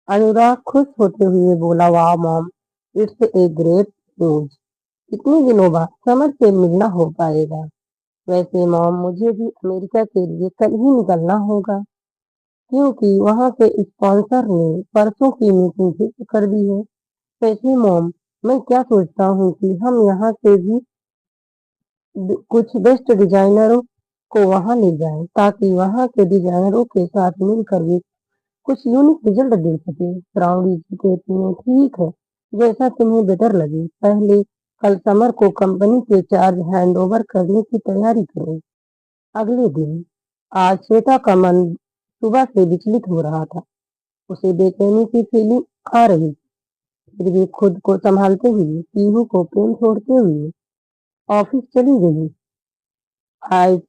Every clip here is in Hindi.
अनुराग खुश होते हुए बोला, वाह mom, it's a great news. इतने दिनों बाद समर से मिलना हो पाएगा। वैसे मॉम, मुझे भी अमेरिका के लिए कल ही निकलना होगा, क्योंकि वहां के स्पॉन्सर ने परसों की मीटिंग फिक्स कर दी है। वैसे मॉम, मैं क्या सोचता हूँ कि हम यहाँ से भी कुछ बेस्ट डिजाइनरों को वहां ले जाएं, ताकि वहां के डिजाइनरों के साथ मिलकर भी कुछ यूनिक रिजल्ट दे सके। श्रावणी जी कहती हैं, ठीक है, जैसा तुम्हें बेटर लगे। पहले कल समर को कंपनी के चार्ज हैंड ओवर करने की तैयारी करो। अगले दिन आज श्वेता का मन सुबह से विचलित हो रहा था। उसे बेचैनी की फीलिंग आ रही थी। फिर भी खुद को संभालते हुए पीहू को प्रेम छोड़ते हुए ऑफिस चली गई। आज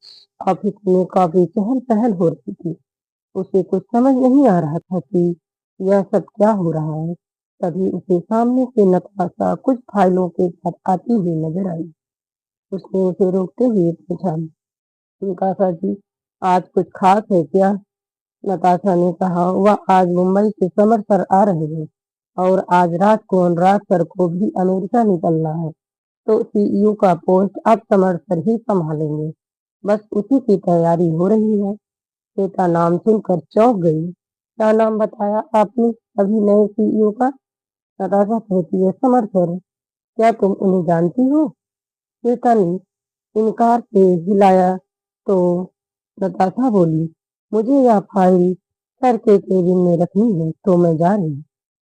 ऑफिस में काफी चहल पहल हो रही थी। उसे कुछ समझ नहीं आ रहा था कि यह सब क्या हो रहा है। तभी उसे सामने से नताशा कुछ फाइलों के साथ आती हुई नजर आई। उसने उसे रोकते हुए पूछा, नताशा जी, आज कुछ खास है क्या? नताशा ने कहा, वह आज मुंबई से समर सर आ रहे हैं और आज रात को अनुराग सर को भी अमेरिका निकलना है। तो सीईओ का पोस्ट अब समर सर ही संभालेंगे। बस उसी की तैयारी हो रही है। श्वेता नाम सुनकर चौंक गई। क्या नाम बताया आपने अभी नए सीईओ का? नताशा कहती है, समर सर। क्या तुम उन्हें जानती हो? श्वेता ने इनकार से हिलाया तो नताशा बोली, मुझे यह फाइल सर के केबिन में रखनी है, तो मैं जा रही हूँ।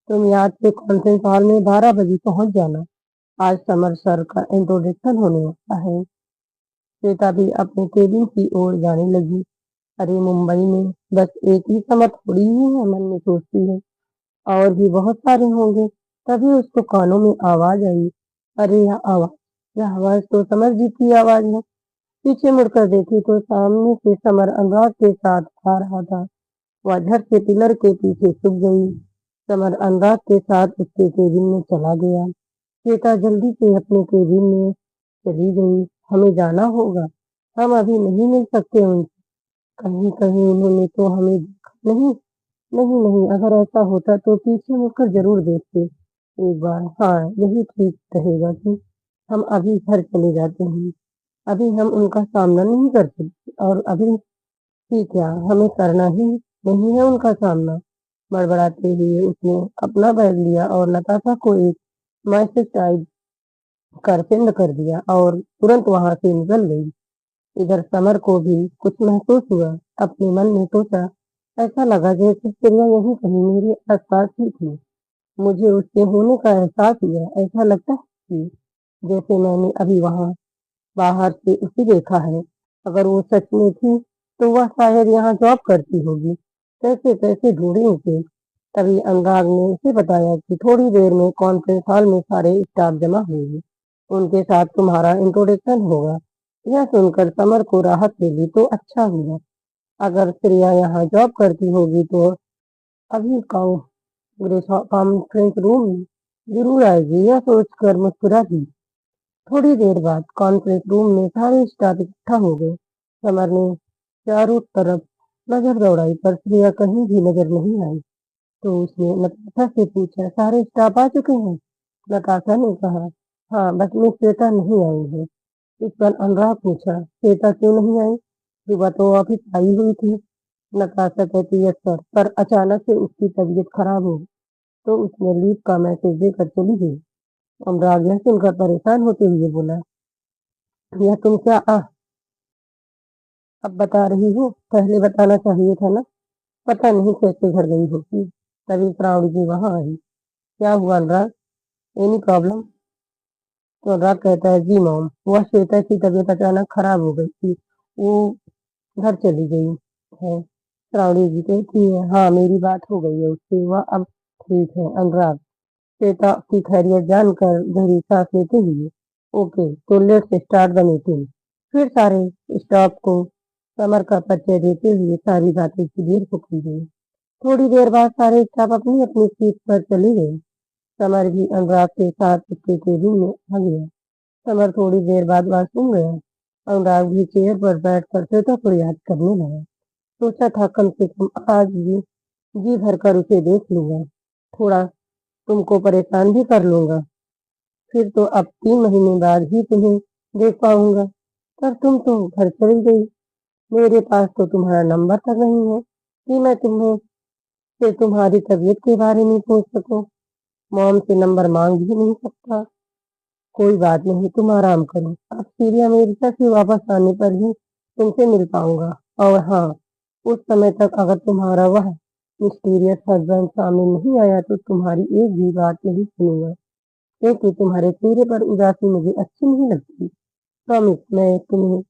तुम याद से कॉन्फ्रेंस हॉल में 12 बजे पहुंच जाना। आज समर सर का इंट्रोडक्शन होने वाला है। श्वेता भी अपने केबिन की ओर जाने लगी। अरे मुंबई में बस एक ही समर थोड़ी ही है, मन में सोचती है, और भी बहुत सारे होंगे। तभी उसको कानों में आवाज आई, अरे यह आवाज तो समर जी की आवाज है। पीछे मुड़कर देखी तो सामने से समर अनुराग के साथ आ रहा था। वह झट से पिलर के पीछे छुप गई। समर अनुराग के साथ उसके केबिन में चला गया। श्वेता जल्दी से अपने केबिन में चली गई। हमें जाना होगा, हम अभी नहीं मिल सकते उनसे। कहीं कहीं उन्होंने तो हमें देखा नहीं। नहीं नहीं, अगर ऐसा होता तो पीछे मुड़कर जरूर देखते एक बार। हाँ, यही ठीक रहेगा कि हम अभी घर चले जाते हैं। अभी हम उनका सामना नहीं कर सकते, और अभी ही क्या, हमें करना ही नहीं है उनका सामना। बड़बड़ाते हुए उसने अपना बैग लिया और नताशा को एक मैसेज टाइप कर सेंड कर दिया और तुरंत वहां से निकल गई। इधर समर को भी कुछ महसूस हुआ। अपने मन में सोचा, ऐसा लगा जैसे चिड़िया यहीं कहीं मेरे आसपास ही थी। मुझे उसके होने का एहसास हुआ। ऐसा लगता है कि जैसे मैंने अभी वहां बाहर से उसे देखा है। अगर वो सच में थी तो वह शायद यहाँ जॉब करती होगी। कैसे कैसे ढूंढे उसे। तभी अनुराग ने उसे बताया कि थोड़ी देर में कॉन्फ्रेंस हॉल में सारे स्टाफ जमा होंगे। उनके साथ तुम्हारा इंट्रोडक्शन होगा। यह सुनकर समर को राहत मिली तो अच्छा हुआ। अगर श्रेया यहाँ जॉब करती होगी तो अभी कॉन्फ्रेंस रूम में जरूर आएगी। यह सोचकर मुस्कुरा दी। थोड़ी देर बाद कॉन्फ्रेंस रूम में सारे स्टाफ इकट्ठा हो गए। समर ने चारों तरफ नजर दौड़ाई पर श्रेया कहीं भी नजर नहीं आई। तो उसने नताशा से पूछा, सारे स्टाफ आ चुके हैं? नताशा ने कहा, हाँ, बस मिस श्वेता नहीं आई है। इस पर अनुराग पूछा, श्वेता क्यों नहीं आई? सुबह तो ऑफिस आई हुई थी। नताशा कहती है, सर, पर अचानक से उसकी तबीयत खराब हो गई, तो उसने लीव का मैसेज देकर चली गई। अनुराग यह सुनकर परेशान होते हुए बोला, यह तुम क्या अब बता रही हो? पहले बताना चाहिए था ना। पता नहीं कैसे घर गई होगी। तभी श्रावणी जी वहां आई। क्या हुआ अनुराग, एनी प्रॉब्लम? तो अनुराग कहता है, जी मॉम, वह श्वेता की तबीयत अचानक खराब हो गई थी, वो घर चली गई है। श्रावणी जी कहती है, हाँ, मेरी बात हो गई है उससे, वह अब ठीक है। अनुराग श्वेता की खैरियत जानकर गहरी सांस लेते हुए, ओके, तो लेट्स स्टार्ट द मीटिंग। फिर सारे स्टाफ को समर का परिचय देते हुए सारी बातें क्लियर हो गई। थोड़ी देर बाद सारे स्टाफ अपनी अपनी सीट पर चले गए। समर भी अनुराग के साथ उसके केबिन में आ गया। समर थोड़ी देर बाद वॉशरूम गया। अनुराग भी चेयर पर बैठकर श्वेता को याद करने लगा। सोचा था कम से कम आज भी जी भर कर उसे देख लूंगा। थोड़ा तुमको परेशान भी कर लूंगा। फिर तो अब 3 महीने बाद ही तुम्हें देख पाऊंगा। पर तुम तो घर चली गई। मेरे पास तो तुम्हारा नंबर तक नहीं है कि मैं तुम्हें से तुम्हारी तबीयत के बारे में पूछ सकूं। मॉम से नंबर मांग भी नहीं सकता। कोई बात नहीं, तुम आराम करो। अब सीधे अमेरिका से वापस आने पर ही तुमसे मिल पाऊंगा। और हाँ, उस समय तक अगर तुम्हारा वह मिस्टीरियस हस्बैंड सामने नहीं आया तो तुम्हारी एक भी बात नहीं सुनूंगा, क्योंकि तुम्हारे चेहरे पर उदासी मुझे अच्छी नहीं लगती। प्रॉमिस, मैं तुम्हें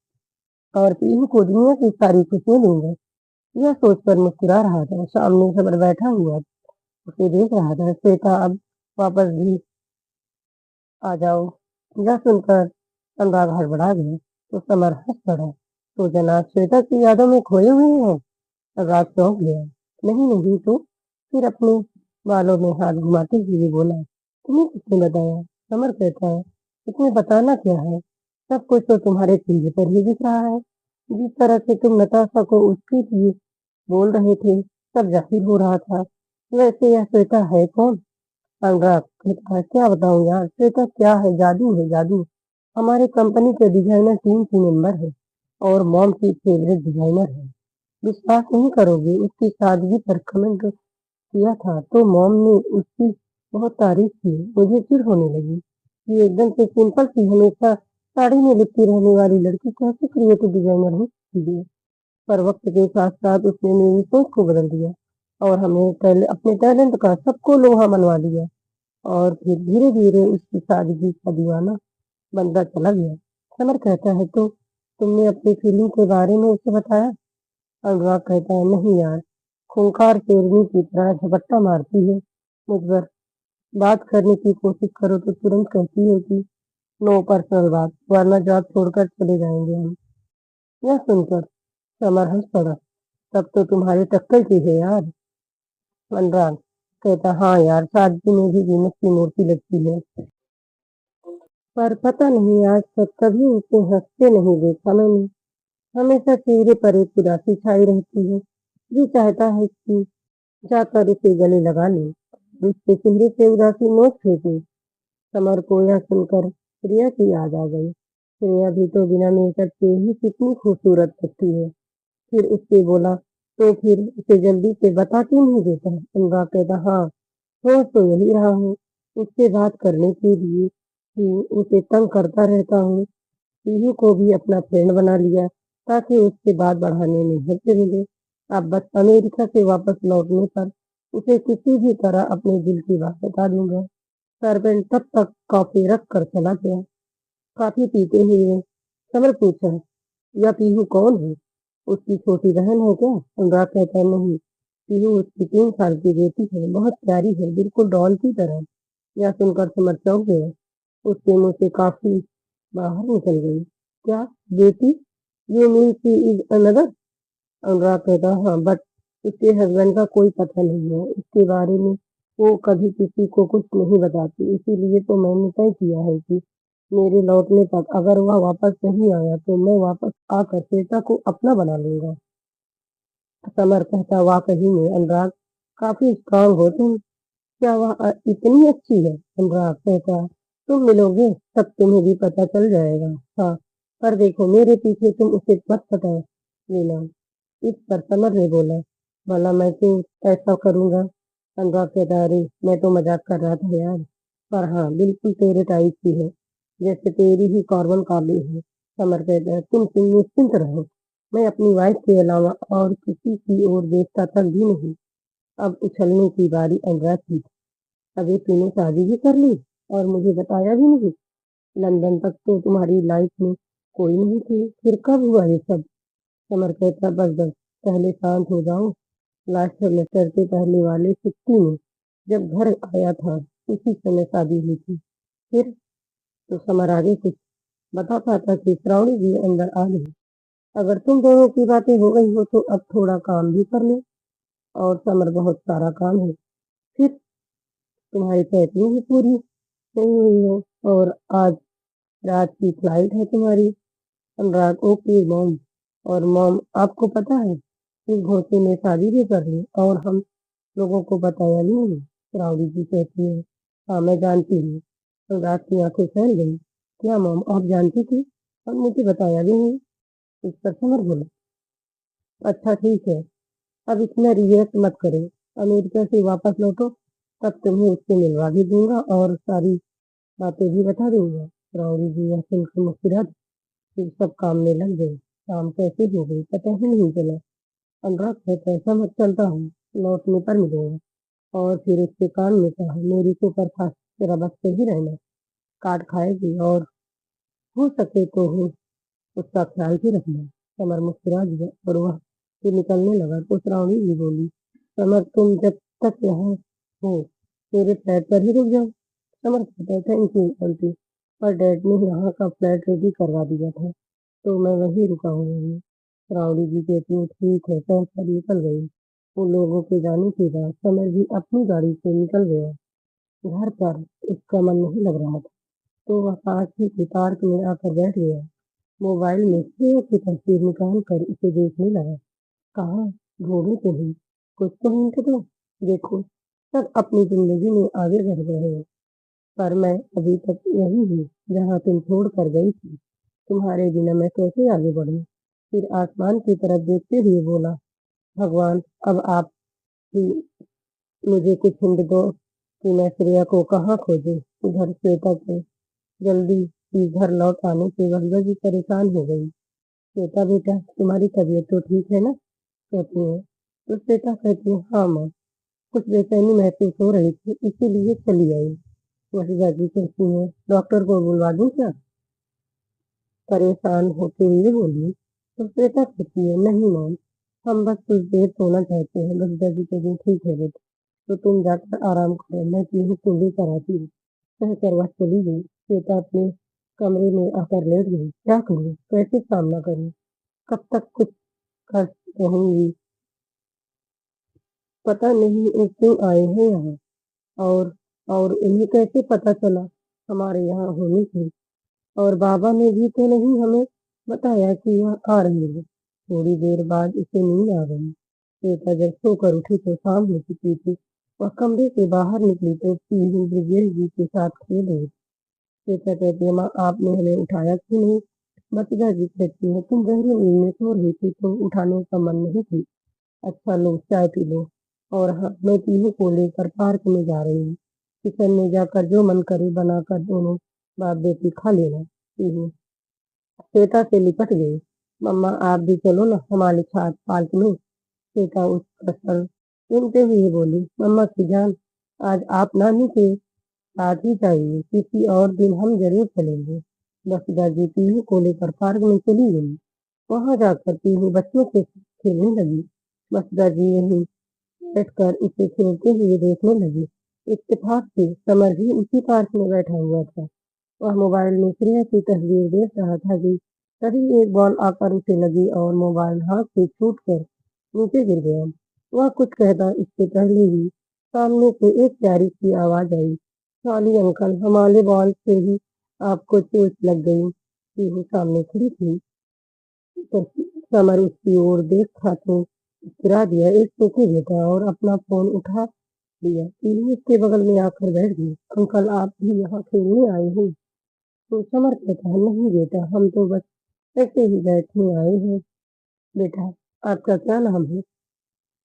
और पीहू को दुनिया की सारी खुशियां दूंगा। यह सोचकर मुस्कुरा रहा था। सामने सबर बैठा हुआ उसे देख रहा था। श्वेता, अब वापस भी आ जाओ। यह सुनकर अनुराग हड़बड़ा गया तो समर हंस पड़ा। तो जनाब श्वेता की यादों में खोए हुए हैं? अनुराग चौंक गया। नहीं नहीं, तो फिर अपने बालों में हाथ घुमाते हुए बोला, तुम्हें किसने बताया? समर कहता है, इसमें बताना क्या है? सब कुछ तो तुम्हारे चेहरे पर ही दिख रहा है। जिस तरह से तुम नताशा को उसके लिए बोल रहे थे, सब जाहिर हो रहा था। वैसे यह श्वेता है कौन? अनुराग कहता है, क्या बताऊं यार, श्वेता क्या है, जादू। हमारे कंपनी के डिजाइनर टीम की मेंबर है और मॉम की फेवरेट डिजाइनर है। विश्वास नहीं करोगे, उसकी सादगी पर कमेंट किया था तो मॉम ने उसकी बहुत तारीफ की। मुझे चिढ़ होने लगी। ये एकदम से सिंपल सी, हमेशा साड़ी में लिपटी रहने वाली लड़की कैसे क्रिएटिव डिजाइनर हो सकती है? पर वक्त के साथ साथ उसने मेरी सोच को बदल दिया और हमें अपने टैलेंट का सबको लोहा मनवा दिया। और फिर धीरे धीरे उसकी सादगी का दीवाना बनता चला गया। समर कहता है, तो तुमने अपनी फीलिंग के बारे में उसे बताया? अनुराग कहता है, नहीं यार, खूंखार शेरनी की तरह झपट्टा मारती है मुझ पर। बात करने की कोशिश करो तो तुरंत कहती है कि नो पर्सनल बात, वरना जॉब छोड़कर चले जाएंगे हम। यह सुनकर समर हंस पड़ा। तब तो तुम्हारी टक्कर की है यार। अनुराग कहता, हाँ यार, सादगी में भी वीनस की मूर्ति लगती है। पर पता नहीं आज तक कभी उसे हंसते नहीं देखा मैंने। हमेशा चेहरे पर एक उदासी छाई रहती है। जी चाहता है कि जाकर उसे गले लगा ले, उसके चेहरे से उदासी नोच फेंकूं। समर को यह सुनकर प्रिया की याद आ गई। प्रिया भी तो बिना मेकअप के ही कितनी खूबसूरत लगती है। फिर उससे बोला, तो फिर उसे जल्दी से बता क्यों नहीं देता? अनुराग कहता, हाँ, सोच तो यही रहा हूँ, उससे बात करने के लिए कि उसे तंग करता रहता हूँ। पीहू को भी अपना फ्रेंड बना लिया ताकि उससे बात बढ़ाने में हेल्प मिले। अब बस अमेरिका से वापस लौटने पर उसे किसी भी तरह अपने दिल की बात बता दूंगा। सर्वेंट तब तक कॉफी रख कर चला गया। कॉफी पीते हुए समर पूछा, यह पीहू कौन है? उसकी छोटी बहन है क्या? अनुराग कहता है, नहीं, पीहू उसकी 3 साल की बेटी है, बहुत प्यारी है, बिल्कुल डॉल की तरह। यह सुनकर समर चौंक गया। उसके मुंह से काफी बाहर निकल गई। क्या बेटी? You mean she is another? Anurag कहता, हाँ, बट उसके हस्बैंड का कोई पता नहीं है इसके बारे में। वो कभी किसी को कुछ नहीं बताती, इसीलिए तो मैंने तय किया है कि मेरे लौटने तक अगर वह वापस नहीं आया तो मैं वापस आकर श्वेता को अपना बना लूंगा। समर कहता, वाकई में अनुराग, काफी स्ट्रांग हो तुम। क्या वह इतनी अच्छी है? अनुराग कहता, तुम मिलोगे तब तुम्हें भी पता चल जाएगा। हाँ, पर देखो मेरे पीछे तुम उसे मत पटा लेना। इस पर समर ने बोला, भला मैं क्यों ऐसा करूंगा? अनुराग कहता, अरे मैं तो मजाक कर रहा था यार। पर हाँ, बिल्कुल तेरे टाइप की है, जैसे तेरी ही कॉर्बन कॉपी है। समर कहता है, तुम निश्चिंत रहो, मैं अपनी वाइफ के अलावा और किसी की ओर देखता तक भी नहीं। अब उछलने की बारी अनुराग की। अभी तूने शादी भी कर ली और मुझे बताया भी नहीं। लंदन तक तो तुम्हारी लाइफ में कोई नहीं थी, फिर कब हुआ ये सब? समर कहता, बस बस, पहले शांत हो जाओ। लास्ट सेमेस्टर के पहले वाले छुट्टी में जब घर आया था उसी समय शादी हुई थी। फिर तो समर आगे कुछ बता पाता कि श्रावणी भी अंदर आ गई। अगर तुम दोनों की बातें हो गई हो तो अब थोड़ा काम भी कर ले। और समर, बहुत सारा काम है। फिर तुम्हारी पैकिंग भी पूरी नहीं हुई है और आज रात की फ्लाइट है तुम्हारी। अनुराग, ओके मॉम। और मॉम, आपको पता है इस घोंसे ने शादी भी कर ली और हम लोगों को बताया भी नहीं। राउडी जी कहती है, हाँ मैं जानती हूँ। अनुराग की आंखें फैल गई। क्या मॉम आप जानती थी और मुझे बताया भी नहीं? इस पर समर बोला, अच्छा ठीक है, अब इतना रिएक्ट मत करो। अमेरिका से वापस लौटो, तब तुम्हें उससे मिलवा भी दूंगा और सारी बातें भी बता दूंगा। राउडी जी यह सुनकर मुस्कुरा दी। फिर सब काम में लग गए। शाम कैसे हो गई पता ही नहीं चला। अनुराग कहता है, समझ चलता हूँ, लौटने पर मिलूंगा। और फिर उसके कान में कहा, मेरी सुपरफास्ट तेरा बस से ही रहना, काट खाएगी और हो सके तो हो उसका ख्याल भी रखना। समर मुस्कुरा दिया और वह फिर निकलने लगा तो श्रावणी भी बोली, समर तुम जब तक यहाँ हो मेरे फ्लैट पर ही रुक जाओ। समर कहता, थैंक यू आंटी, पर डैड ने यहाँ का फ्लैट रेडी करवा दिया था तो मैं वहीं रुका हुआ हूँ। श्रावणी जी कहती है, ठीक है, पहुँच कर निकल गई। उन लोगों के जाने के बाद समर भी अपनी गाड़ी से निकल गया। घर पर उसका मन नहीं लग रहा था तो वह पास ही के पार्क में आकर बैठ गया। मोबाइल में श्रेया की तस्वीर निकाल कर उसे देखने लगा। कहाँ ढूंढूं तुम्हें, कुछ तो हिंट दो। देखो सब अपनी जिंदगी में आगे बढ़ गए हैं पर मैं अभी तक यही हूँ जहाँ तुम छोड़ कर गई थी। तुम्हारे बिना मैं कैसे आगे बढ़ूं? फिर आसमान की तरफ देखते हुए बोला, भगवान अब आप ही मुझे कुछ हिंट दो कि मैं श्रेया को कहाँ खोजूं। उधर श्वेता के जल्दी ही घर लौट आने से वह भी परेशान हो गई। श्वेता बेटा तुम्हारी तबीयत तो ठीक है ना? कहती है। तो श्वेता कहती है, हाँ माँ, कुछ बेचैनी महसूस हो रही थी इसीलिए चली आई। वही बाजी कहती है, डॉक्टर को बुलवा दूं क्या? परेशान होते हुए बोली। तो श्वेता कहती है, नहीं मैम, हम बस कुछ देर सोना चाहते हैं। बस दादी कहती है, ठीक है बेटा, तो तुम जाकर आराम करो, मैं पीहू को लेकर आती हूँ। कहकर वह चली गई। श्वेता अपने कमरे में आकर लेट गई। क्या करूँ, कैसे सामना करूँ, कब तक कुछ कर रहूंगी, पता नहीं वो क्यों आए हैं यहाँ, और और उन्हें कैसे पता चला हमारे यहाँ होने की, और बाबा ने भी तो नहीं हमें बताया कि वह आ रही है। थोड़ी देर बाद उसे नींद आ गई। श्वेता जब सोकर उठी तो शाम हो चुकी थी। वह कमरे से बाहर निकली तो पीहू ब्रिजेश जी के साथ खेल रही। श्वेता कहती है, माँ आपने हमें उठाया क्यों नहीं? मतिका जी कहती है, तुम गहरी नींद में सो रही थी तो उठाने का मन नहीं थी। अच्छा लो चाय पी लो। और हाँ मैं पीहू को लेकर पार्क में जा रही हूँ। किचन में जाकर जो मन करे बनाकर दोनों बाप बेटी खा लेना। पीहू श्वेता से लिपट गई। मम्मा आप भी चलो ना हमारे साथ पार्क में। श्वेता उस पर सुनते हुए बोली, मम्मा की जान, आज आप नानी के साथ ही जाइए, किसी और दिन हम जरूर चलेंगे। बस दादी पीहू को लेकर पार्क में चली गई। वहां जाकर पीहू बच्चों के साथ खेलने लगी। बस दादी यही बैठकर उसे खेलते हुए देखने लगी। इत्तेफाक से समर भी उसी पार्क में बैठा हुआ था। वह मोबाइल में श्रेया की तस्वीर देख रहा था कि तभी एक बॉल आकर उसे लगी और मोबाइल हाथ से छूटकर नीचे गिर गया। वह कुछ कहता इससे पहले ही सामने से एक प्यारी सी आवाज आई, सॉरी अंकल, हमारे बॉल से ही आपको चोट लग गई। पीहू सामने खड़ी थी तो समर उसकी ओर देखा तो गिरा दिया, एक टोके देता और अपना फोन उठा लिया। पीहू उसके बगल में आकर बैठ गई। अंकल आप भी यहाँ खेलने आए हो? तो समर कहता है, नहीं बेटा, हम तो बस ऐसे ही बैठने आए हैं। बेटा आपका क्या नाम है?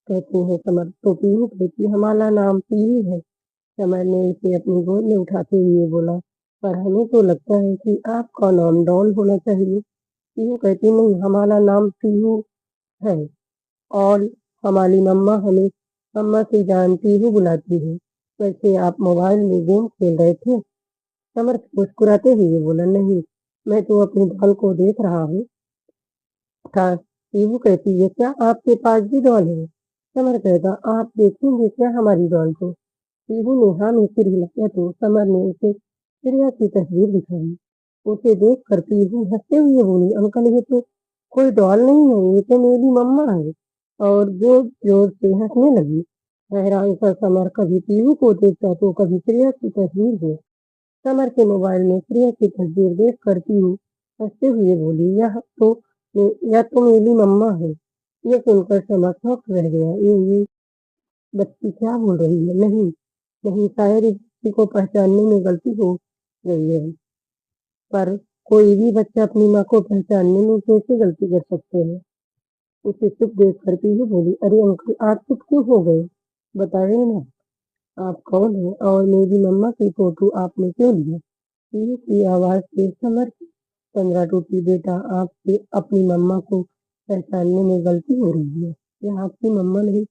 कहती है समर। तो पीहू कहती है, हमारा नाम पीहू है। समर ने उसे अपनी गोद में उठाते हुए बोला, पर हमें तो लगता है कि आपका नाम डॉन होना चाहिए। पीहू कहती, नहीं हमारा नाम पीहू है और हमारी मम्मा हमें मम्मा से जान पीहू बुलाती है। वैसे आप मोबाइल में गेम खेल रहे थे? समर मुस्कुराते हुए बोला, नहीं, मैं तो अपनी डॉल को देख रहा हूँ था। पीहू कहती है, क्या आपके पास भी डॉल है? समर कहता, आप देखेंगे क्या हमारी डॉल को? पीहू ने हाँ में सिर हिलाया तो समर ने उसे चिड़िया की तस्वीर दिखाई। उसे देख कर पीहू हंसते हुए बोली, अंकल ये तो कोई डॉल नहीं है, ये तो मेरी मम्मा है। और जोर जोर से हंसने लगी। हैरान सा समर कभी पीहू को देखता तो कभी चिड़िया की तस्वीर को। समर के मोबाइल में प्रिया की तस्वीर देख कर पीहू हंसते हुए बोली, यह तो मेरी मम्मा है। ये सुनकर समर शॉक रह गया। ये बच्ची क्या बोल रही है? नहीं, नहीं, शायद इस व्यक्ति को पहचानने में गलती हो गई है। पर कोई भी बच्चा अपनी माँ को पहचानने में कैसे गलती कर सकते हैं? उसे चुप देख कर पीहू बोली, अरे अंकल आप चुप क्यों हो गए? बताइए ना, आप कौन हैं और मेरी मम्मा की फोटो आपने क्यों ली है? पीहू की आवाज से समर की तंद्रा टूटी। बेटा, आपसे अपनी मम्मा को पहचानने में गलती हो रही है। यह आपकी मम्मा नहीं,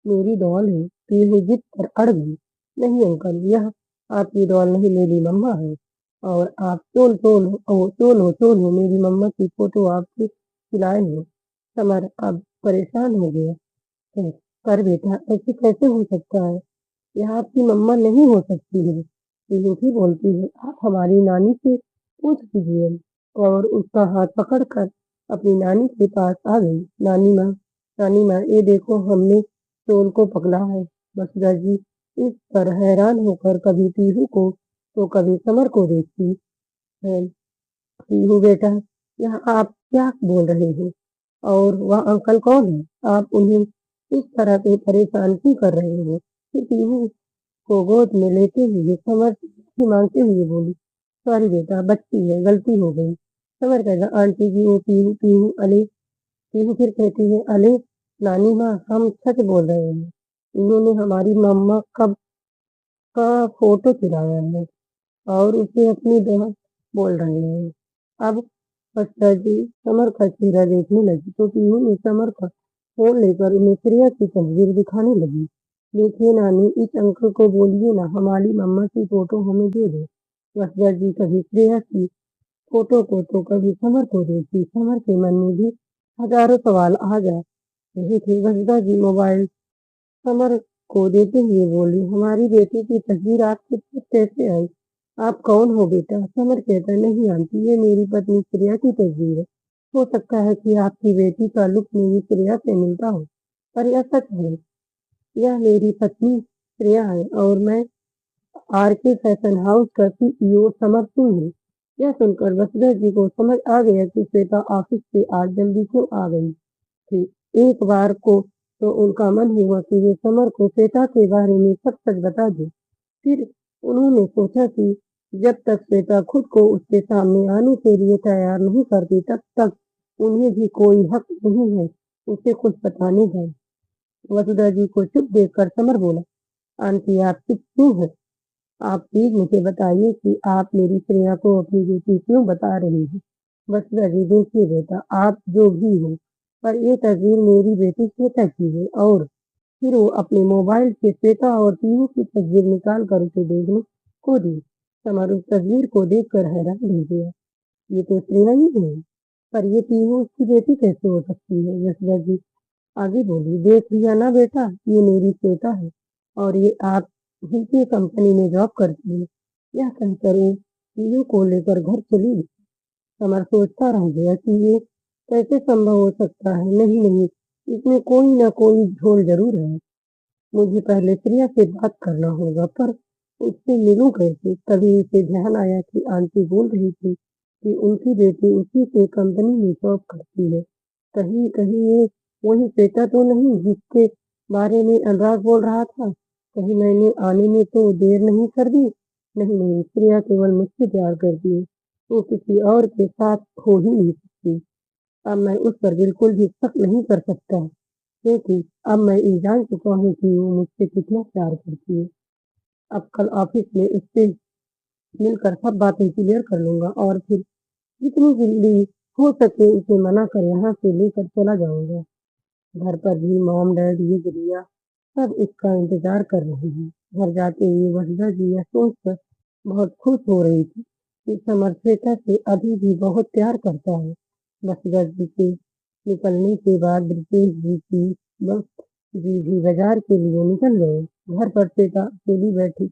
मेरी डॉल है। पीहू जिद पर अड़ गई। नहीं अंकल, यह आपकी डॉल नहीं, मेरी मम्मा है। और आप चोल हो, मेरी मम्मा की फोटो आपके खिलाए हैं। समर अब परेशान हो गया है। पर बेटा, ऐसे कैसे हो सकता है? यह आपकी मम्मा नहीं हो सकती है। पीहू बोलती है, आप हमारी नानी से पूछ लीजिए। और उसका हाथ पकड़कर अपनी नानी के पास आ गई। नानी माँ, ये देखो हमने चोर को पकड़ा है। बसुधा जी इस पर हैरान होकर कभी पीहू को तो कभी समर को देखती है। पीहू बेटा, यह आप क्या बोल रहे हैं? और वह अंकल कौन है? आप उन्हें इस तरह से परेशान क्यों कर रहे हो? फिर पीहू को गोद में लेते हुए समर से माफी मांगते हुए बोली, सॉरी बेटा, बच्ची है, गलती हो गई। समर कहता, आंटी जी वो पीहू पीहू अले पीहू फिर कहती है, अले नानी माँ, हम सच बोल रहे हैं। इन्होंने हमारी मम्मा का फोटो चुराया है और उसे अपनी बहन बोल रहे हैं। अब बच्चा जी समर का चेहरा देखने लगी तो पीहू ने समर का फोन लेकर उन्हें श्रेया की तस्वीर दिखाने लगी। देखिए नानी, इस अंकल को बोलिए ना हमारी मम्मा की फोटो हमें दे दे। बच्चा जी कभी श्रेया की फोटो को तो कभी समर को देखती। समर के मन में भी हजारों सवाल आ जा रहे थे। वसुधा जी मोबाइल समर को देते हुए बोली, हमारी बेटी की तस्वीर आपके पास कैसे आई? आप कौन हो बेटा? समर कहता, नहीं आंटी, ये मेरी पत्नी श्रेया की तस्वीर है। हो सकता है कि आपकी बेटी का लुक मेरी श्रेया से मिलता हो, पर यह सच है। यह मेरी पत्नी श्रेया है और मैं आर के फैशन हाउस का सीईओ समर सिंह हूँ। यह सुनकर वसुधा जी को समझ आ गया कि श्वेता ऑफिस से आज जल्दी क्यों आ गई थी। एक बार को तो उनका मन हुआ कि वे समर को श्वेता के बारे में सब सच बता दें। फिर उन्होंने सोचा कि जब तक श्वेता खुद को उसके सामने आने के लिए तैयार नहीं करती, तब तक उन्हें भी कोई हक नहीं है उसे कुछ बताने का। वसुधा जी को चुप देखकर समर बोला, आंटी आप चुप क्यों हैं? आप प्लीज मुझे बताइए कि आप मेरी श्रेया को अपनी बेटी क्यों बता रही हैं? वसुधा जी, देखिए बेटा, आप जो भी हो, पर ये तस्वीर मेरी बेटी श्वेता की है। और फिर वो अपने मोबाइल से श्वेता और पीहू की तस्वीर निकाल कर उसे देखने को दी। समर उस तस्वीर को देखकर हैरान रह गया। ये तो श्रेया ही है, पर ये पीहू उसकी बेटी कैसे हो सकती है? यशोदा जी आगे बोली, देख लिया ना बेटा, ये मेरी श्वेता है और ये आप ही की कंपनी में जॉब करती है। यह कहकर वो पीहू को लेकर घर चली गई। समर सोचता रह गया कि ये कैसे संभव हो सकता है। नहीं नहीं, इसमें कोई ना कोई झोल जरूर है। मुझे पहले प्रिया से बात करना होगा, पर उससे मिलूं कैसे? तभी उसे ध्यान आया कि आंटी बोल रही थी कि उनकी बेटी उसी के कंपनी में जॉब करती है। कहीं कहीं ये वही श्वेता तो नहीं जिसके बारे में अनुराग बोल रहा था? कहीं मैंने आने में तो देर नहीं कर दी? नहीं नहीं, प्रिया केवल मुझसे प्यार करती है, वो किसी और के साथ हो ही नहीं सकती। अब मैं उस पर बिल्कुल भी शक नहीं कर सकता, क्योंकि अब मैं ये जान चुका हूँ कि वो मुझसे कितना प्यार करती है। अब कल ऑफिस में उससे मिलकर सब बातें क्लियर कर लूंगा और फिर जितनी जल्दी हो सके उसे मना कर यहाँ से लेकर चला जाऊंगा। घर पर भी मॉम डैड ये रिया सब इसका इंतजार कर रहे हैं। घर जाते हुए वसुधा जी यह सोचकर बहुत खुश हो रही थी कि समर श्वेता से अभी भी बहुत प्यार करता है। वसुधा जी के निकलने के बाद ब्रिजेश जी की बस जी भी बाजार के लिए निकल गए। घर पर श्वेता अकेली बैठी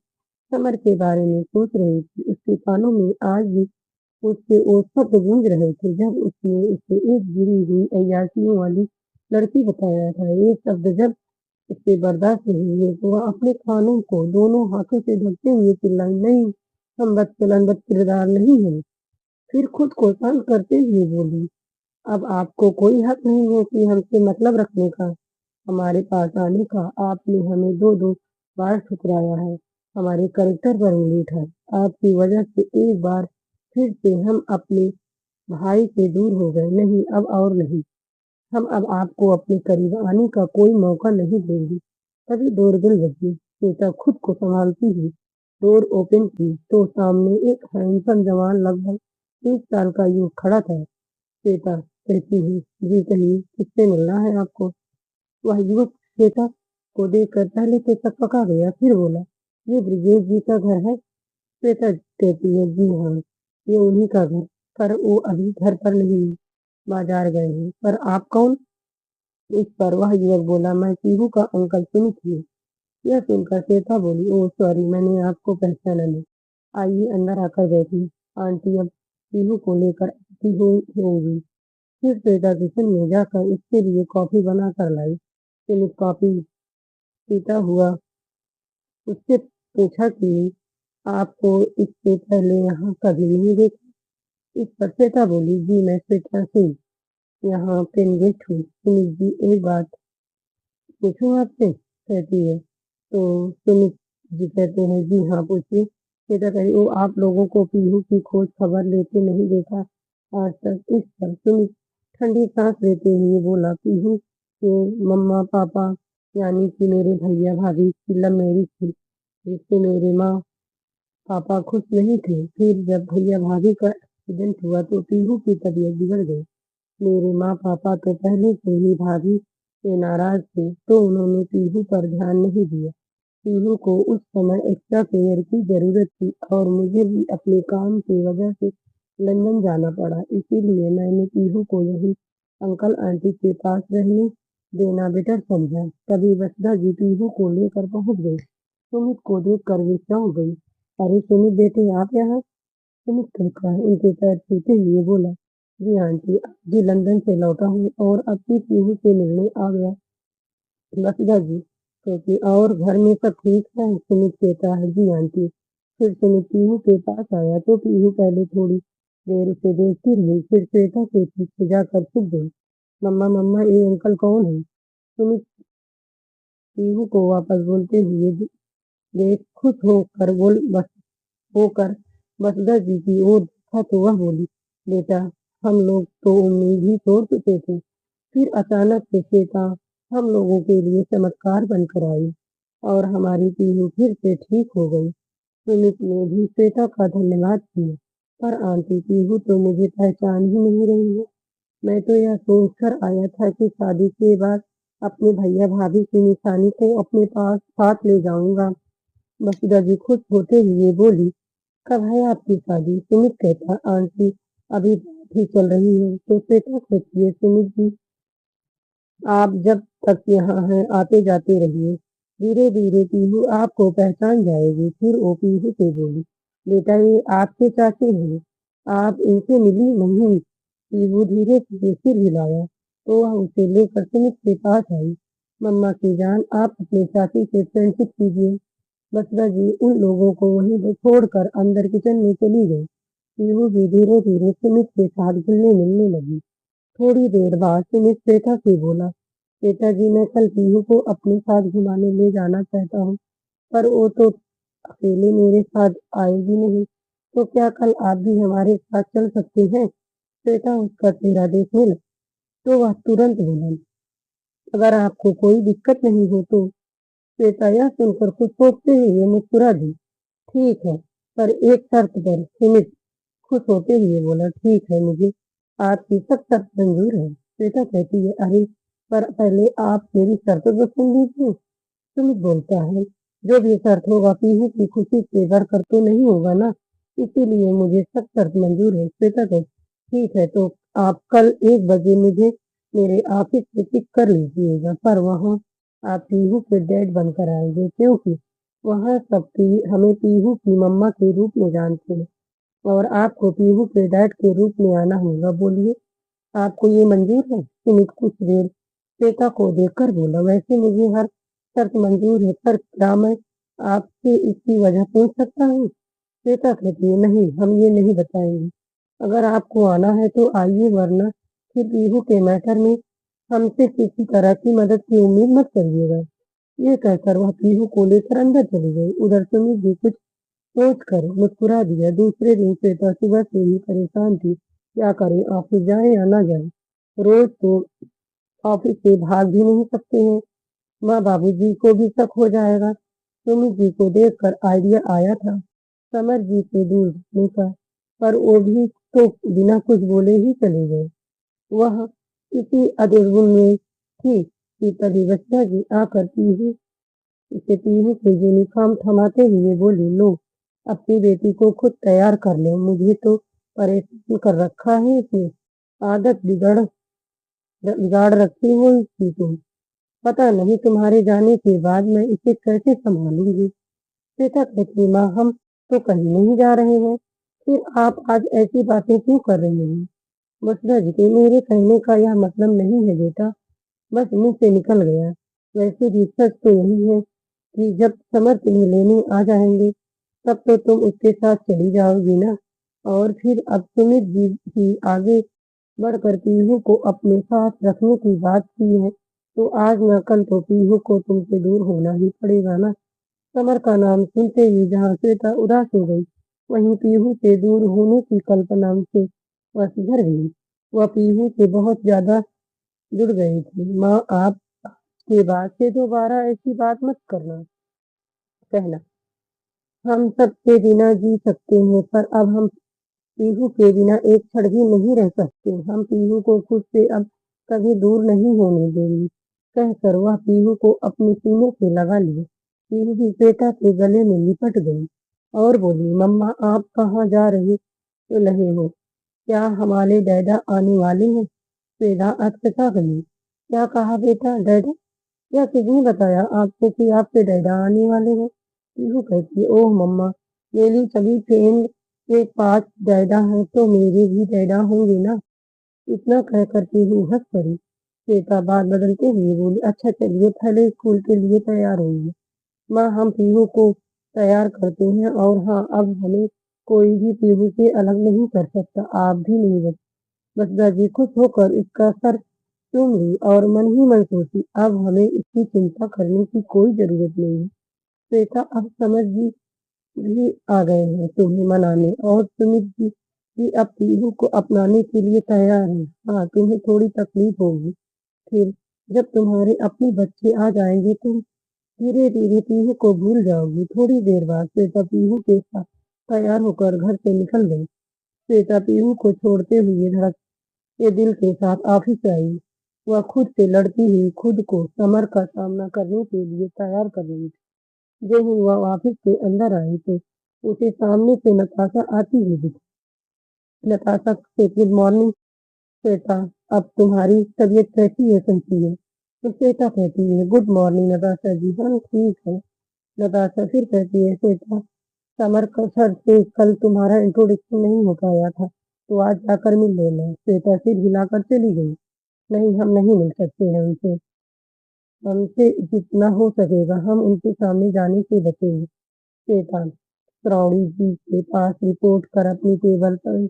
समर के बारे में सोच रही थी। उसके कानों में आज भी उसके वो शब्द गूंज रहे थे जब उसने उसे एक गिरी हुई अय्याशियों वाली लड़की बताया था। ये शब्द जब उससे बर्दाश्त नहीं हुए तो वह अपने कानों को दोनों हाथों से ढकते हुए चिल्लाई, नहीं, हम बदचलन बद किरदार नहीं हैं। फिर खुद को शांत करते हुए बोली, अब आपको कोई हक नहीं है कि हमसे मतलब रखने का, हमारे पास आने का। आपने हमें दो दो बार ठुकराया है, हमारे कैरेक्टर पर उंगली उठाए। आपकी वजह से एक बार फिर से हम अपने भाई से दूर हो गए। नहीं, अब और नहीं। हम अब आपको अपने करीब आने का कोई मौका नहीं देंगे। तभी डोरबेल बजी। श्वेता खुद को संभालती हुई डोर ओपन की तो सामने एक हैंडसम जवान लगभग 30 साल का युवक खड़ा था। श्वेता कहती हुई, जी कहिए, किससे मिलना है आपको? वह युवक श्वेता को देखकर पहले तो सकपका गया, फिर बोला, ये ब्रिजेश जी का घर है? श्वेता कहती है, जी हाँ, ये उन्हीं का घर, पर वो अभी घर पर नहीं है, बाजार गए हैं। पर आप कौन? इस पर वह युवक बोला, मैं पीहू का अंकल सुमित हूँ। यह सुनकर श्वेता बोली, ओह सॉरी, मैंने आपको पहचाना नहीं। आइए अंदर आकर बैठिए। आंटी अब पीहू को लेकर आती होंगी। फिर श्वेता किचन में जाकर उसके लिए कॉफी बना कर लाई। सुमित कॉफी पीता हुआ उससे पूछा कि आपको इससे पहले यहाँ कभी नहीं देखा? इस पर श्वेता बोली, जी मैं श्वेता सिंह, यहाँ पेन गेस्ट हूँ। सुमित जी, एक बात पूछूं आपसे? कहती है। तो सुमित जी कहते हैं, जी हाँ पूछिए। श्वेता कही, ओ आप लोगों को पीहू की खोज खबर लेते नहीं देखा आज तक? इस पर सुमित ठंडी सांस लेते हुए बोला, पीहू के मम्मा पापा यानी कि मेरे भैया भाभी की लव मैरिज थी, जिससे मेरे माँ पापा खुश नहीं थे। फिर जब भैया भाभी का एक्सीडेंट हुआ तो पीहू की तबीयत बिगड़ गई। मेरे माँ पापा तो पहले से ही भाभी से नाराज थे, तो उन्होंने पीहू पर ध्यान नहीं दिया। पीहू को उस समय एक्स्ट्रा केयर की जरूरत थी और मुझे भी अपने काम की वजह से लंदन जाना पड़ा। इसीलिए मैंने पीहू को यहीं अंकल आंटी के पास रहने देना बेटर समझा। तभी वसुधा जी पीहू को लेकर पहुंच गई। सुमित को देखकर वे चौंक गई। अरे सुमित बेटे, आप यहाँ? सुमित कहकर उनके पैर छूते हुए बोला, जी आंटी, आज ही लंदन से लौटा हूँ और अब भी पीहू से मिलने आ गया। वसुधा जी कहती, और घर में सब ठीक है? सुमित कहता है, जी आंटी। फिर सुमित पीहू के पास आया तो पीहू पहले थोड़ी देर उसे देखती रही, फिर श्वेता के पीछे जाकर छुप गई। मम्मा मम्मा, ये अंकल कौन है? सुमित पीहू को वापस बोलते हुए देख खुश होकर वसुधा जी की ओर देखा तो वह बोली, बेटा, हम लोग तो उम्मीद ही छोड़ चुके थे। फिर अचानक से श्वेता हम लोगों के लिए चमत्कार बनकर आई और हमारी पीहू फिर से ठीक हो गई। सुमित ने भी श्वेता का धन्यवाद किया। पर आंटी, पीहू तो मुझे पहचान ही नहीं रही है। मैं तो यह सोचकर आया था कि शादी के बाद अपने भैया भाभी की निशानी को अपने पास साथ ले जाऊंगा। वसुधा जी खुश होते हुए बोली, कब है आपकी शादी? सुमित कहता, आंटी, अभी बात ही चल रही है। तो श्वेता कहती है, सुमित जी, आप जब तक यहाँ हैं आते जाते रहिए, धीरे धीरे पीहू आपको पहचान जाएगी। फिर वो पीहू से बोली, बेटा, ये आपके चाचे हैं, आप इनसे मिली नहीं? पीहू धीरे धीरे सिर हिलाया तो वह उसे लेकर सुमित के पास आई। मम्मा की जान, आप अपने चाची से फ्रेंडशिप कीजिए। वसुधा जी उन लोगों को वहीं छोड़कर अंदर किचन में चली गई। पीहू भी धीरे धीरे सुमित के साथ घुलने मिलने लगी। थोड़ी देर बाद सुमित श्वेता से बोला, श्वेता जी, मैं कल पीहू को अपने साथ घुमाने ले जाना चाहता हूँ, पर वो तो अकेले मेरे साथ आएगी नहीं। तो क्या कल आप भी हमारे साथ चल सकते हैं? श्वेता उसका चेहरा देखने लगी तो वह तुरंत बोला, अगर आपको कोई दिक्कत नहीं हो तो। श्वेता यह सुनकर कुछ सोचते हुए मुस्कुरा दी। ठीक है, पर एक शर्त पर। सुमित खुश होते हुए बोला, ठीक है, मुझे आपकी सब शर्त मंजूर है। श्वेता कहती है, अरे, पर पहले आप मेरी शर्त तो सुन लीजिए। सुमित बोलता है, जो भी शर्त होगा पीहू की खुशी से बढ़कर तो नहीं होगा ना, इसीलिए मुझे सब शर्त मंजूर है। श्वेता कहती, ठीक है, तो आप कल 1 बजे मुझे मेरे ऑफिस से पिक कर लीजिएगा, पर वहाँ आप पीहू के डैड बनकर आएंगे, क्योंकि वहाँ हमें पीहू की मम्मा के रूप में जानते हैं और आपको पीहू के डैड के रूप में आना होगा। बोलिए, आपको ये मंजूर है? सुमित कुछ देर श्वेता को देखकर बोला, वैसे मुझे हर शर्त मंजूर है, पर क्या मैं आपसे इसकी वजह पूछ सकता हूँ? श्वेता कहती है, नहीं, हम ये नहीं बताएंगे। अगर आपको आना है तो आइए, वरना फिर पीहू के मैटर में हमसे किसी तरह की मदद की उम्मीद मत करिएगा। ये कहकर वह पीहू को लेकर अंदर चली गई। उधर सुमित जी कुछ सोच कर मुस्कुरा दिया। दूसरे दिन श्वेता सुबह से ही परेशान थी। क्या करे, ऑफिस जाए या ना जाए। रोज तो ऑफिस से भाग भी नहीं सकते हैं। माँ बाबूजी को भी शक हो जाएगा। सुमित जी को देखकर आइडिया आया था समर जी से दूर रहने का, पर वो भी तो बिना कुछ बोले ही चले गए। वह इसी अधोगुण में थी कि तभी बच्चा जी आकर पीहू के यूनिफॉर्म थमाते हुए बोली, लो अपनी बेटी को खुद तैयार कर लो, मुझे तो परेशान कर रखा है इसने। आदत बिगाड़ रखी हो इसकी तुम। पता नहीं तुम्हारे जाने के बाद मैं इसे कैसे संभालूंगी। श्वेता कहती, माँ हम तो कहीं नहीं जा रहे हैं, फिर आप आज ऐसी बातें क्यों कर रहे हैं। मुस्कुरा जी, मेरे कहने का यह मतलब नहीं है बेटा, बस मुंह से निकल गया। वैसे भी सच तो यही है कि जब समर तुम्हें लेने आ जाएंगे तब तो तुम उसके साथ चली जाओगी ना। और फिर अब सुमित जी की आगे बढ़कर पीहू को अपने साथ रखने की बात की है, तो आज न कल तो पीहू को तुमसे दूर होना ही पड़ेगा ना। समर का नाम सुनते ही जहाँ श्वेता उदास हो गई, वहीं पीहू से दूर होने की कल्पना से वह सिहर गई। वह पीहू से बहुत ज्यादा जुड़ गई थी। माँ आप के बाद से दोबारा ऐसी बात मत कहना। हम सबके बिना जी सकते हैं, पर अब हम पीहू के बिना एक क्षण भी नहीं रह सकते। हम पीहू को खुद से अब कभी दूर नहीं होने देंगे। कहकर वह पीहू को अपने सीने से लगा लिए। पीहू भी श्वेता के गले में लिपट गई और बोली, मम्मा आप कहाँ जा रहे हो। क्या हमारे डैडा आने वाले हैं। श्वेता अचकचा गई। क्या कहा बेटा, डैडा। यह किसने बताया आपको कि आपके डैडा आने वाले हैं। पीहू कहती, ओह मम्मा, मेरी सभी फ्रेंड के पास डैडा है तो मेरे भी डैडा होंगे ना। इतना कहकर पीहू हंस पड़ी। श्वेता बात बदलते हुए बोली, अच्छा चलिए पहले स्कूल के लिए तैयार होइए। माँ हम पीहू को तैयार करते हैं, और हाँ अब हमें कोई भी पीहू से अलग नहीं कर सकता, आप भी नहीं। बस जी खुश होकर उसका सर चूम ली और मन ही मन सोची, अब हमें इसकी चिंता करने की कोई जरूरत नहीं है। श्वेता अब समझ भी आ गए हैं तुम्हें मनाने, और सुमित जी भी अब पीहू को अपनाने के लिए तैयार हैं। हाँ तुम्हें थोड़ी तकलीफ होगी, फिर जब तुम्हारे अपने बच्चे आ जाएंगे तुम धीरे धीरे पीहू को भूल जाओगी। थोड़ी देर बाद श्वेता पीहू के साथ तैयार होकर घर से निकल गई। श्वेता पीहू को छोड़ते हुए धड़कते दिल के साथ ऑफिस आई। वह खुद से लड़ती हुई खुद को समर का सामना करने के लिए तैयार कर रही थी। जो ही वह ऑफिस के अंदर आई तो उसे सामने से नताशा आती हुई दिखी। नताशा से, गुड मॉर्निंग श्वेता, अब तुम्हारी तबीयत कैसी है, कहती है। तो श्वेता कहती है, गुड मॉर्निंग नताशा जी, हम ठीक है। नताशा फिर कहती है, श्वेता समर का सर से कल तुम्हारा इंट्रोडक्शन नहीं हो पाया था, तो आज जाकर मिल लेना। श्वेता सिर हिलाकर चली गई। नहीं हम नहीं मिल सकते हैं उनसे, हमसे जितना हो सकेगा हम उनके सामने जाने से बचेंगे। श्वेता श्रावणी जी के पास रिपोर्ट कर अपनी टेबल पर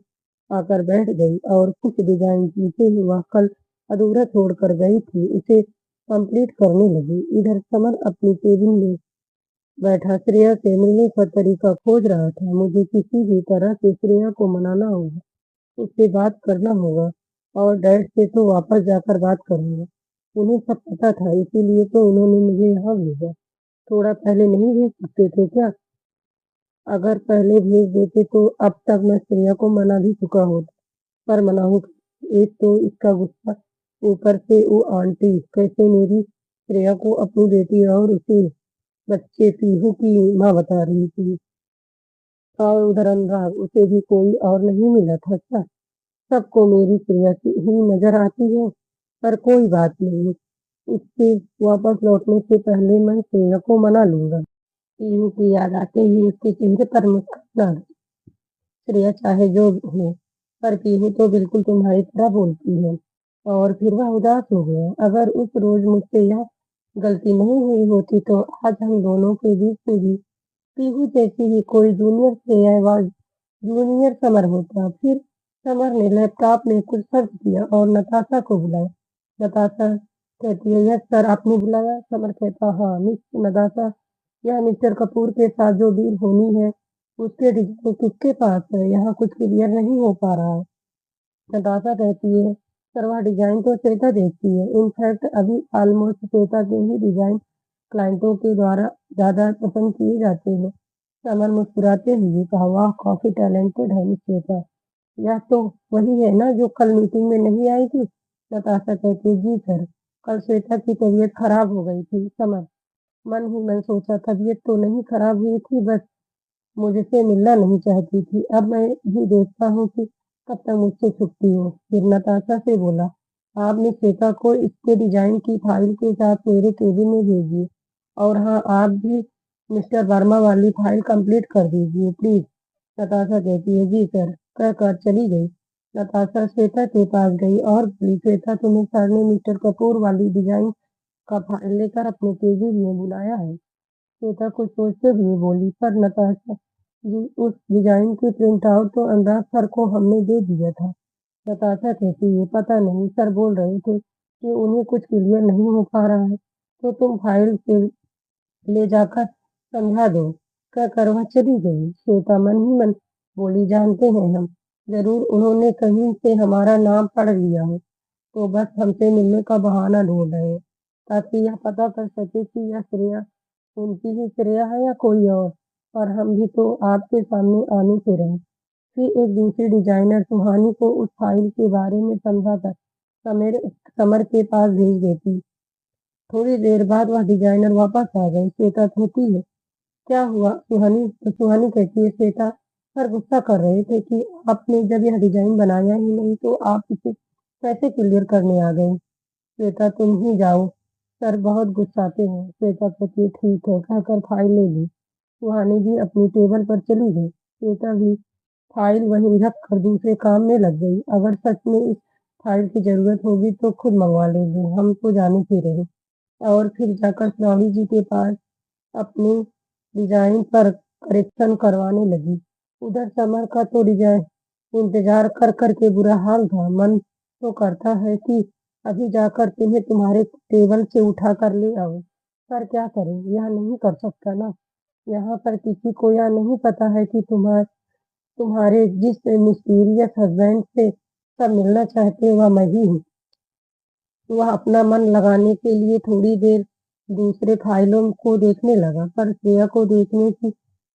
आकर बैठ गई और कुछ डिजाइन जिसे वह कल अधूरा छोड़कर गई थी उसे कंप्लीट करने लगी। इधर समर अपनी केबिन में बैठा श्रेया से मिलने का तरीका खोज रहा था। मुझे किसी भी तरह से श्रेया को मनाना होगा, उससे बात करना होगा, और डैड से तो वापस जाकर बात करूंगा। उन्हें सब पता था, इसीलिए तो उन्होंने मुझे यहाँ भेजा। थोड़ा पहले नहीं भेज सकते थे क्या। अगर पहले भेज देते तो अब तक मैं श्रेया को मना भी चुका होता, पर मना हो। एक तो इसका गुस्सा, ऊपर से वो आंटी कैसे मेरी श्रेया को अपनी बेटी और उसे बच्चे पीहू की माँ बता रही थी। और उधर अनुराग, उसे भी कोई और नहीं मिला था क्या। सबको मेरी श्रेया ही नजर आती है, पर कोई बात नहीं, उसके वापस लौटने से पहले मैं श्रेया को मना लूंगा। पीहू की याद आते ही उसके चेहरे पर मुस्कान आ गई। श्रेया चाहे जो हो, पर पीहू तो बिल्कुल तुम्हारी तरह बोलती है। और फिर वह उदास हो गया। अगर उस रोज मुझसे यह गलती नहीं हुई होती तो आज हम दोनों के बीच में भी पीहू जैसी ही कोई जूनियर श्रेया व जूनियर समर होता। फिर समर ने लैपटॉप में कुछ सर्च किया और नताशा को बुलाया। नताशा कहती है, यस सर, आपने बुलाया? समर कहता, हाँ। मिस नताशा, यह मिस्टर कपूर के साथ जो डील होनी है, उसके डिटेल किसके पास है? यहाँ कुछ क्लियर नहीं हो पा रहा है। नताशा कहती है, सर वह डिजाइन तो श्वेता देखती है। इनफैक्ट अभी ऑलमोस्ट श्वेता के ही डिजाइन क्लाइंटों के द्वारा ज़्यादा पसंद किए जाते हैं। समर मुस्कुराते हुए कहा, वाह, काफ़ी टैलेंटेड है मिस श्वेता। यह तो वही है ना जो कल मीटिंग में नहीं आई थी? नताशा कहती है, जी सर, कल श्वेता की तबीयत खराब हो गई थी। समर, मन ही मन सोचा, तबीयत तो नहीं खराब हुई थी, बस मुझसे मिलना नहीं चाहती थी। अब मैं भी देखता हूँ कि कब तक मुझसे छुपती हो। फिर नताशा से बोला, आपने श्वेता को इसके डिजाइन की फाइल के साथ मेरे केबिन में भेजिए। और हाँ, आप भी मिस्टर वर्मा वाली फाइल कंप्लीट कर दीजिए प्लीज। नताशा कहती है, जी सर, कहकर चली गई। नताशा श्वेता के पास गई और बोली, श्वेता, तुम्हें सर ने मिस्टर कपूर वाली डिजाइन का फाइल लेकर अपने केबिन में बुलाया है। श्वेता कुछ सोचते हुए बोली, पर नताशा जी, उस डिजाइन की प्रिंट आउट तो अनुराग सर को हमने दे दिया था। नताशा कहती है, पता नहीं, सर बोल रहे थे कि उन्हें कुछ क्लियर नहीं हो पा रहा है, तो तुम फाइल से ले जाकर समझा दो। कहकर वह चली गई। श्वेता मन ही मन बोली, जानते हैं हम, जरूर उन्होंने कहीं से हमारा नाम पढ़ लिया हो, तो बस हमसे मिलने का बहाना ढूंढ रहे हैं, ताकि यह पता कर सके कि यह श्रेया उनकी ही श्रेया है या कोई और हम भी तो आपके सामने आने से रहे। फिर एक दूसरी डिजाइनर सुहानी को उस फाइल के बारे में समझाकर समर समर के पास भेज देती। थोड़ी देर बाद वह डिजाइनर वापस आ गई। श्वेता कहती है, क्या हुआ सुहानी? तो सुहानी कहती है, श्वेता, सर गुस्सा कर रहे थे कि आपने जब यह डिजाइन बनाया ही नहीं तो आप इसे कैसे क्लियर करने आ गए? श्वेता, तुम ही जाओ, सर बहुत गुस्साते हैं। श्वेता कहती है, ठीक है, कहकर फाइल ले ली। सुहानी भी अपनी टेबल पर चली गई। श्वेता भी फाइल वहीं रख कर दूसरे काम में लग गई। अगर सच में इस फाइल की जरूरत होगी तो खुद मंगवा लेगी, हम तो जाने ही रहे। और फिर जाकर श्रावणी जी के पास अपनी डिजाइन पर करेक्शन करवाने लगी। उधर समर का तो डिजाइन इंतजार कर कर के बुरा हाल था। मन तो करता है कि अभी जाकर तुम्हें तुम्हारे टेबल से उठा कर ले आओ, पर क्या करें, यह नहीं कर सकता ना। यहाँ पर किसी को यह नहीं पता है कि तुम्हारे जिस मिस्टीरियस हस्बैंड से सब मिलना चाहते वह मैं ही हूँ। वह अपना मन लगाने के लिए थोड़ी देर दूसरे फाइलों को देखने लगा, पर श्रेया को देखने की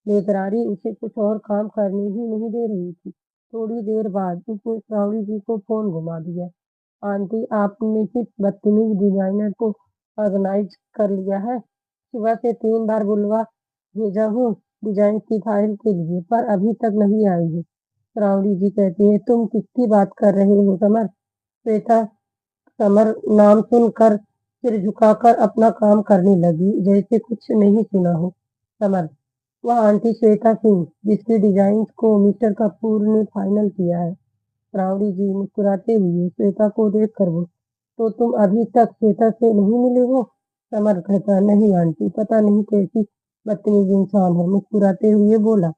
बेकरारी उसे कुछ और काम करने ही नहीं दे रही थी। थोड़ी देर बाद उसने श्रावणी जी को फोन घुमा दिया। आंटी, आपने किस बदतमीज डिजाइनर को ऑर्गेनाइज कर लिया है? सुबह से 3 बार बुलवा भेजा हूँ डिजाइन की फाइल के लिए, पर अभी तक नहीं आई है। श्रावणी जी कहती है, तुम किसकी बात कर रहे हो समर? श्वेता समर नाम सुनकर सिर झुकाकर अपना काम करने लगी, जैसे कुछ नहीं सुना हो। समर, वह आंटी श्वेता सिंह जिसकी डिजाइन को मिस्टर कपूर ने फाइनल किया है। रावड़ी जी मुस्कुराते हुए श्वेता को देख कर बोले, तो तुम अभी तक श्वेता से नहीं मिले हो? समर कहता, नहीं आंटी, पता नहीं कैसी बदतमीज इंसान है। मुस्कुराते हुए बोला।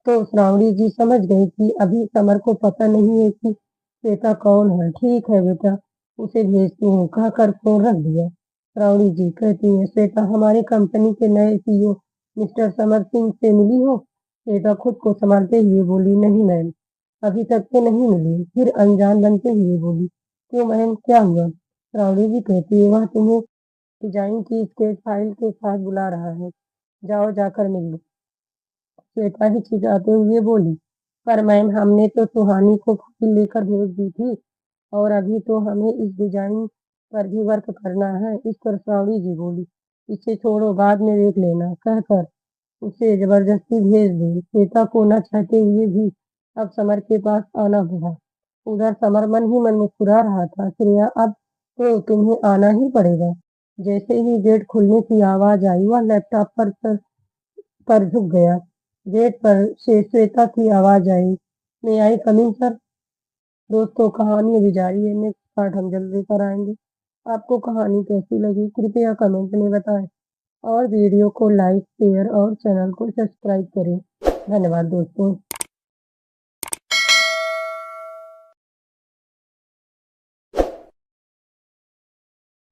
तो श्रावणी जी समझ गई कि अभी समर को पता नहीं है कि श्वेता कौन है। ठीक है बेटा, उसे भेजती हूँ, कहकर फोन रख दिया। श्रावणी जी कहती है, श्वेता हमारी कंपनी के नए सीईओ मिस्टर समर सिंह से मिली हो? श्वेता खुद को संभालते हुए बोली, नहीं मैम, अभी तक तो नहीं मिली। फिर अनजान बनते हुए बोली, क्यों मैम, क्या हुआ? श्रावणी जी कहती है, वह तुम्हें डिजाइन की स्केच फाइल के साथ बुला रहा है, जाओ जाकर मिल लो। श्वेता हिचकिचाते हुए बोली, पर मैम, हमने तो सुहानी को फाइल लेकर भेज दी थी और अभी तो हमें इस डिजाइन पर भी वर्क करना है। इस पर श्रावणी जी बोली, इसे छोड़ो, बाद में देख लेना, कहकर उसे जबरदस्ती भेज दी। श्वेता को न चाहते हुए भी अब समर के पास आना पड़ा। उधर समर मन ही मन मुस्कुरा रहा था, श्रेया, अब तो तुम्हें आना ही पड़ेगा। जैसे ही गेट खुलने की आवाज आई, वह लैपटॉप पर सर पर झुक गया। गेट पर से श्वेता की आवाज आई, मे आई कम इन सर? दोस्तों, कहानी अभी जारी है, नेक्स्ट पार्ट हम जल्द लेकर आएंगे। आपको कहानी कैसी लगी कृपया कमेंट में बताएं और वीडियो को लाइक, शेयर और चैनल को सब्सक्राइब करें। धन्यवाद दोस्तों।